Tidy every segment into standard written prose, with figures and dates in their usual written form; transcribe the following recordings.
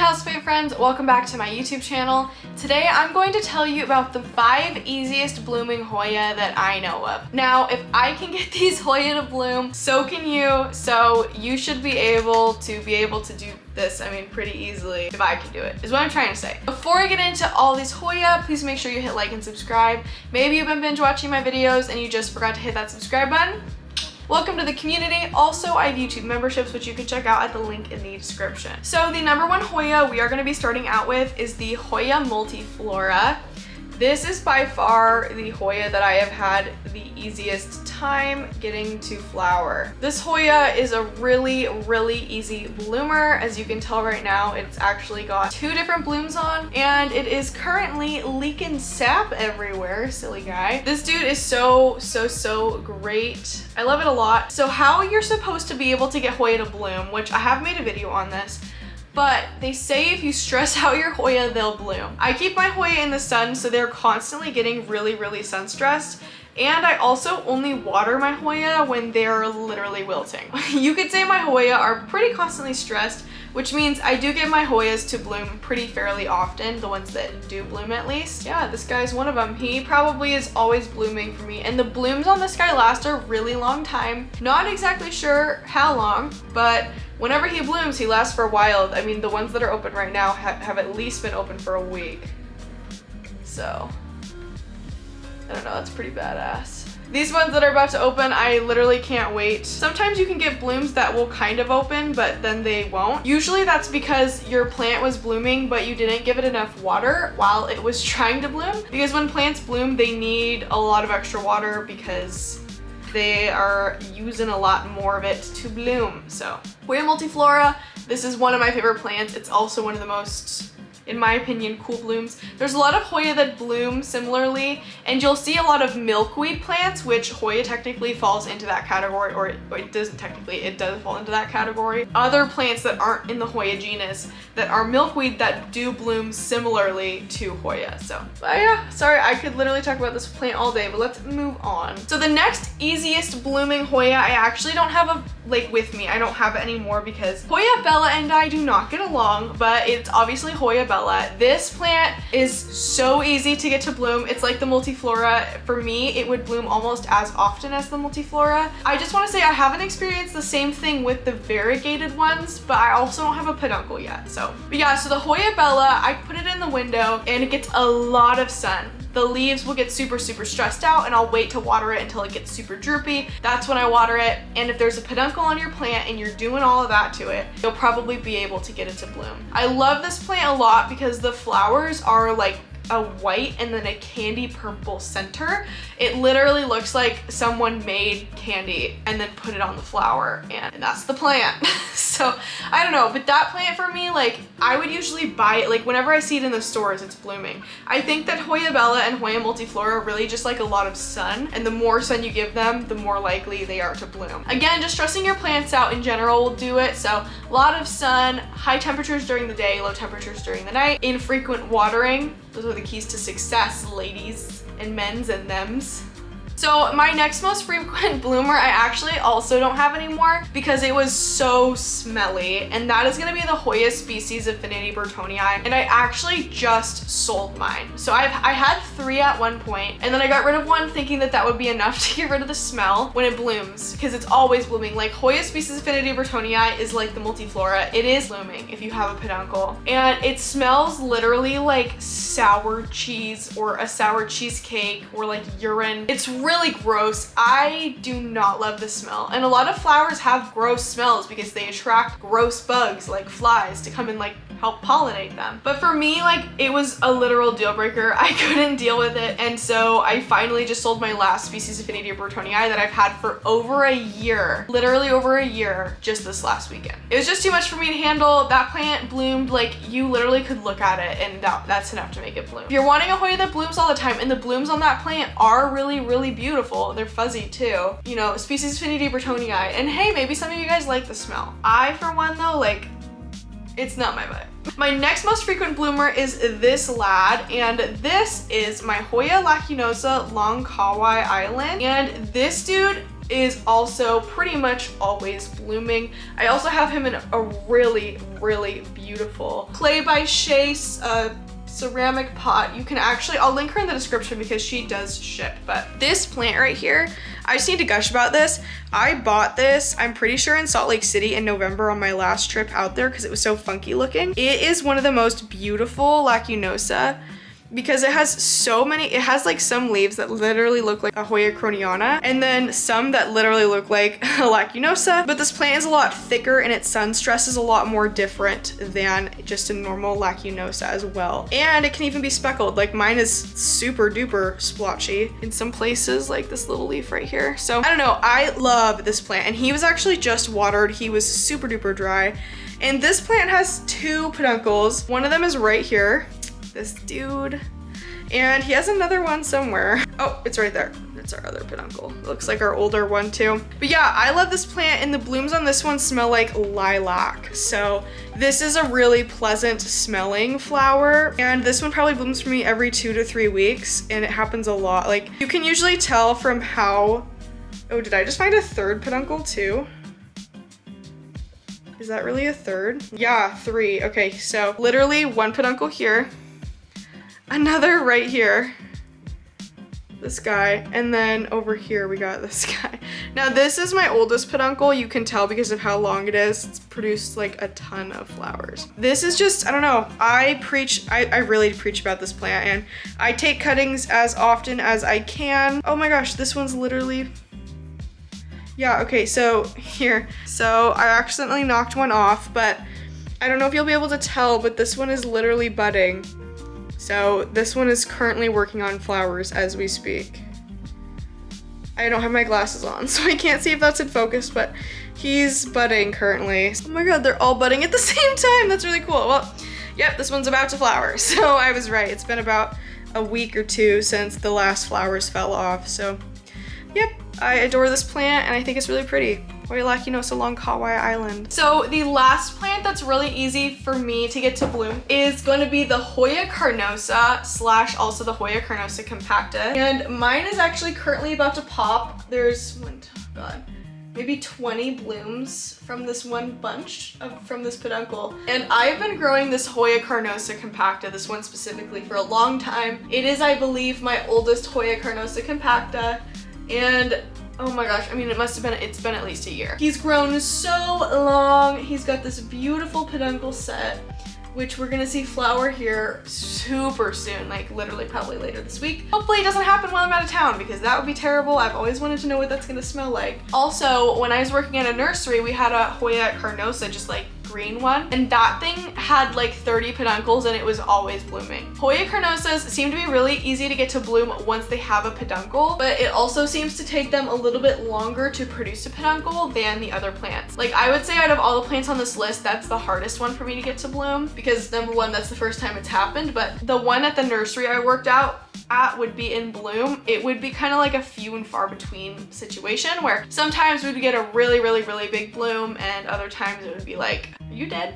houseplant friends, welcome back to my YouTube channel. Today I'm going to tell you about the 5 easiest blooming Hoya that I know of. Now, if I can get these Hoya to bloom, so can you. So you should be able to do this, pretty easily if I can do it, is what I'm trying to say. Before I get into all these Hoya, please make sure you hit like and subscribe. Maybe you've been binge watching my videos and you just forgot to hit that subscribe button. Welcome to the community. Also, I have YouTube memberships, which you can check out at the link in the description. So the number one Hoya we are going to be starting out with is the Hoya multiflora. This is by far the Hoya that I have had the easiest time getting to flower. This Hoya is a really easy bloomer. As you can tell right now, it's actually got 2 different blooms on, and it is currently leaking sap everywhere, silly guy. This dude is so great. I love it a lot. So how you're supposed to be able to get Hoya to bloom, which I have made a video on this, but they say if you stress out your Hoya, they'll bloom. I keep my Hoya in the sun, so they're constantly getting really sun stressed. And I also only water my Hoya when they're literally wilting. You could say my Hoya are pretty constantly stressed, which means I do get my Hoyas to bloom pretty fairly often, the ones that do bloom at least. Yeah, this guy's one of them. He probably is always blooming for me, and the blooms on this guy last a really long time. Not exactly sure how long, but whenever he blooms, he lasts for a while. I mean, the ones that are open right now have at least been open for a week. So, I don't know, that's pretty badass. These ones that are about to open, I literally can't wait. Sometimes you can get blooms that will kind of open, but then they won't. Usually that's because your plant was blooming, but you didn't give it enough water while it was trying to bloom. Because when plants bloom, they need a lot of extra water because they are using a lot more of it to bloom. So, Hoya multiflora, this is one of my favorite plants. It's also one of the most, in my opinion, cool blooms. There's a lot of Hoya that bloom similarly, and you'll see a lot of milkweed plants, which Hoya technically falls into that category, or it doesn't technically, it does fall into that category. Other plants that aren't in the Hoya genus that are milkweed that do bloom similarly to Hoya. So, but yeah, sorry, I could literally talk about this plant all day, but let's move on. So the next easiest blooming Hoya, I actually don't have with me. I don't have it anymore because Hoya Bella and I do not get along, but it's obviously Hoya Bella. This plant is so easy to get to bloom. It's like the multiflora. For me, it would bloom almost as often as the multiflora. I just want to say I haven't experienced the same thing with the variegated ones, but I also don't have a peduncle yet. So, but yeah, so the Hoya Bella, I put it in the window and it gets a lot of sun. The leaves will get super stressed out, and I'll wait to water it until it gets super droopy. That's when I water it. And if there's a peduncle on your plant and you're doing all of that to it, you'll probably be able to get it to bloom. I love this plant a lot because the flowers are like a white and then a candy purple center. It literally looks like someone made candy and then put it on the flower, and that's the plant. So I don't know, but that plant for me, I would usually buy it, whenever I see it in the stores, it's blooming. I think that Hoya Bella and Hoya multiflora really just like a lot of sun, and the more sun you give them, the more likely they are to bloom. Again, just stressing your plants out in general will do it. So a lot of sun, high temperatures during the day, low temperatures during the night, infrequent watering. Those are the keys to success, ladies and men's and thems. So my next most frequent bloomer, I actually also don't have anymore because it was so smelly, and that is gonna be the Hoya species Affinity Burtonii, and I actually just sold mine. So I had 3 at one point, and then I got rid of one thinking that would be enough to get rid of the smell when it blooms, because it's always blooming. Like Hoya species Affinity Burtonii is like the multiflora. It is blooming if you have a peduncle, and it smells literally like sour cheese or a sour cheesecake or like urine. It's really gross. I do not love the smell, and a lot of flowers have gross smells because they attract gross bugs like flies to come and help pollinate them. But for me, it was a literal deal breaker. I couldn't deal with it, and so I finally just sold my last species Affinity Burtonii that I've had for over a year, literally over a year, just this last weekend. It was just too much for me to handle. That plant bloomed you literally could look at it and that's enough to make it bloom. If you're wanting a Hoya that blooms all the time, and the blooms on that plant are really beautiful, they're fuzzy too, you know, species Affinity Burtonii, and hey, maybe some of you guys like the smell. I, for one though, it's not my vibe. My next most frequent bloomer is this lad, and this is my Hoya lacunosa Long Kauai Island, and this dude is also pretty much always blooming. I also have him in a really, really beautiful Clay by Shea ceramic pot. You can actually, I'll link her in the description because she does ship, but this plant right here, I just need to gush about this. I bought this, I'm pretty sure in Salt Lake City in November on my last trip out there because it was so funky looking. It is one of the most beautiful lacunosa because it has so many, it has like some leaves that literally look like a Hoya croniana and then some that literally look like a lacunosa, but this plant is a lot thicker and its sun stress is a lot more different than just a normal lacunosa as well. And it can even be speckled, like mine is super duper splotchy in some places, like this little leaf right here. So I don't know, I love this plant and he was actually just watered. He was super duper dry. And this plant has 2 peduncles. One of them is right here. This dude, and he has another one somewhere. Oh, it's right there. It's our other peduncle. It looks like our older one too. But yeah, I love this plant and the blooms on this one smell like lilac. So this is a really pleasant smelling flower. And this one probably blooms for me every 2 to 3 weeks and it happens a lot. Like you can usually tell from how, oh, did I just find a 3rd peduncle too? Is that really a 3rd? Yeah, 3. Okay, so literally 1 peduncle here, another right here, this guy, and then over here we got this guy. Now this is my oldest peduncle. You can tell because of how long it is. It's produced like a ton of flowers. This is just, I don't know, I really preach about this plant and I take cuttings as often as I can. Oh my gosh, this one's literally, yeah, okay, so here. So I accidentally knocked one off, but I don't know if you'll be able to tell, but this one is literally budding. So this one is currently working on flowers as we speak. I don't have my glasses on, so I can't see if that's in focus, but he's budding currently. Oh my God, they're all budding at the same time. That's really cool. Well, yep, this one's about to flower. So I was right. It's been about a week or 2 since the last flowers fell off. So yep, I adore this plant and I think it's really pretty. Hoya lacunosa along Kauai Island. So the last plant that's really easy for me to get to bloom is going to be the Hoya carnosa / also the Hoya carnosa compacta. And mine is actually currently about to pop. There's maybe 20 blooms from this one bunch from this peduncle. And I've been growing this Hoya carnosa compacta, this one specifically, for a long time. It is, I believe, my oldest Hoya carnosa compacta. And oh my gosh, I mean, it's been at least a year. He's grown so long. He's got this beautiful peduncle set, which we're gonna see flower here super soon, like literally probably later this week. Hopefully it doesn't happen while I'm out of town because that would be terrible. I've always wanted to know what that's gonna smell like. Also, when I was working at a nursery, we had a Hoya carnosa, just like green one, and that thing had like 30 peduncles and it was always blooming. Hoya carnosas seem to be really easy to get to bloom once they have a peduncle, but it also seems to take them a little bit longer to produce a peduncle than the other plants. Like I would say out of all the plants on this list, that's the hardest one for me to get to bloom because number one, that's the first time it's happened, but the one at the nursery I worked at would be in bloom. It would be kind of like a few and far between situation where sometimes we would get a really, really, really big bloom and other times it would be like, are you dead?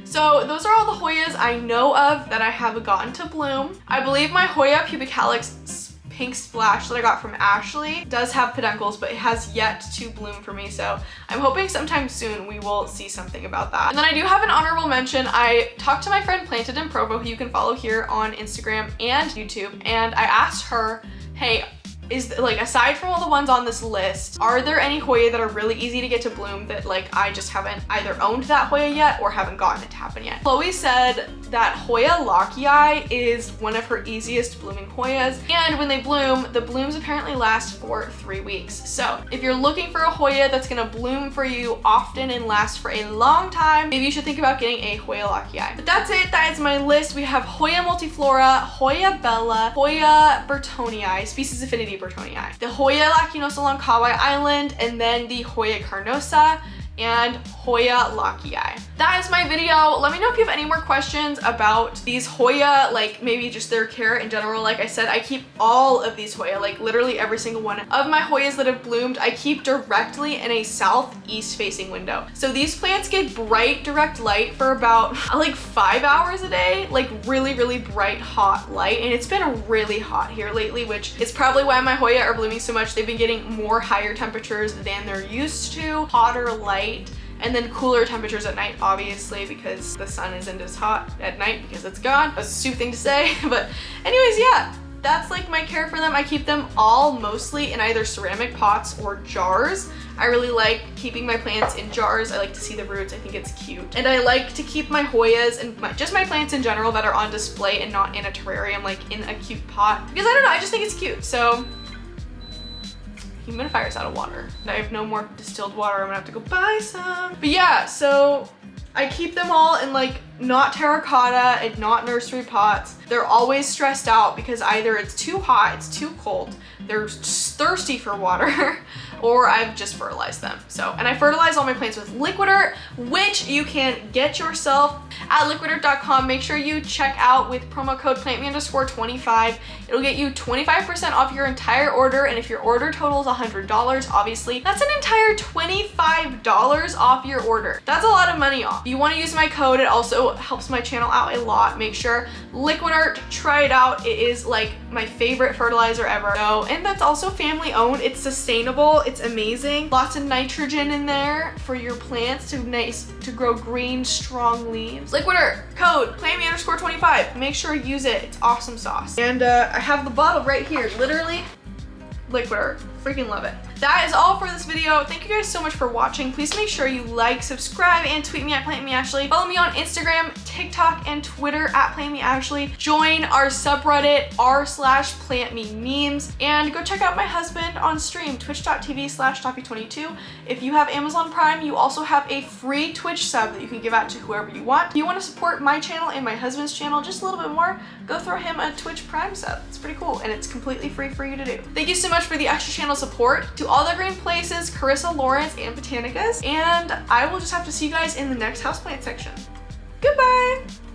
So those are all the Hoyas I know of that I have gotten to bloom. I believe my Hoya pubicalyx pink splash that I got from Ashley does have peduncles, but it has yet to bloom for me. So I'm hoping sometime soon we will see something about that. And then I do have an honorable mention. I talked to my friend Planted in Provo, who you can follow here on Instagram and YouTube. And I asked her, hey, is like, aside from all the ones on this list, are there any Hoya that are really easy to get to bloom that like I just haven't either owned that Hoya yet or haven't gotten it to happen yet? Chloe said that Hoya lockii is one of her easiest blooming Hoyas, and when they bloom, the blooms apparently last for 3 weeks. So if you're looking for a Hoya that's gonna bloom for you often and last for a long time, maybe you should think about getting a Hoya lockii. But that's it, that is my list. We have Hoya multiflora, Hoya bella, Hoya burtonii, species affinity burtonii, the Hoya lacunosa along Kauai Island, and then the Hoya carnosa and Hoya lockii. that is my video. Let me know if you have any more questions about these Hoya, like maybe just their care in general. Like I said, I keep all of these Hoya, like literally every single one of my Hoyas that have bloomed, I keep directly in a southeast facing window. So these plants get bright direct light for about like 5 hours a day, like really, really bright hot light. And it's been really hot here lately, which is probably why my Hoya are blooming so much. They've been getting more higher temperatures than they're used to, hotter light, and then cooler temperatures at night, obviously, because the sun isn't as hot at night because it's gone. That's a stupid thing to say, but anyways, yeah, that's like my care for them. I keep them all mostly in either ceramic pots or jars. I really like keeping my plants in jars. I like to see the roots. I think it's cute. And I like to keep my Hoyas and just my plants in general that are on display and not in a terrarium, like in a cute pot. Because I don't know, I just think it's cute. So humidifier's out of water. I have no more distilled water. I'm gonna have to go buy some. But yeah, so I keep them all in like not terracotta and not nursery pots. They're always stressed out because either it's too hot, it's too cold, they're thirsty for water, or I've just fertilized them. So, and I fertilize all my plants with liquid earth, which you can get yourself at liquidearth.com. Make sure you check out with promo code plantme_25. It'll get you 25% off your entire order. And if your order totals $100, obviously, that's an entire $25 off your order. That's a lot of money off. If you want to use my code, it also helps my channel out a lot. Make sure Liquid Earth, try it out. It is like my favorite fertilizer ever. So, and that's also family owned. It's sustainable. It's amazing. Lots of nitrogen in there for your plants to grow green, strong leaves. Liquid Earth, code plantme_25. Make sure you use it. It's awesome sauce. And I have the bottle right here. Literally, Liquid Earth. Freaking love it. That is all for this video. Thank you guys so much for watching. Please make sure you like, subscribe, and tweet me at plantmeashley. Follow me on Instagram, TikTok, and Twitter at plantmeashley. Join our subreddit r/plantmememes, and go check out my husband on stream, twitch.tv/toppy22. If you have Amazon Prime, you also have a free Twitch sub that you can give out to whoever you want. If you want to support my channel and my husband's channel just a little bit more, go throw him a Twitch Prime sub. It's pretty cool, and it's completely free for you to do. Thank you so much for the extra channel support. To All the Green Places, Carissa, Lawrence, and Botanicas, and I will just have to see you guys in the next houseplant section. Goodbye!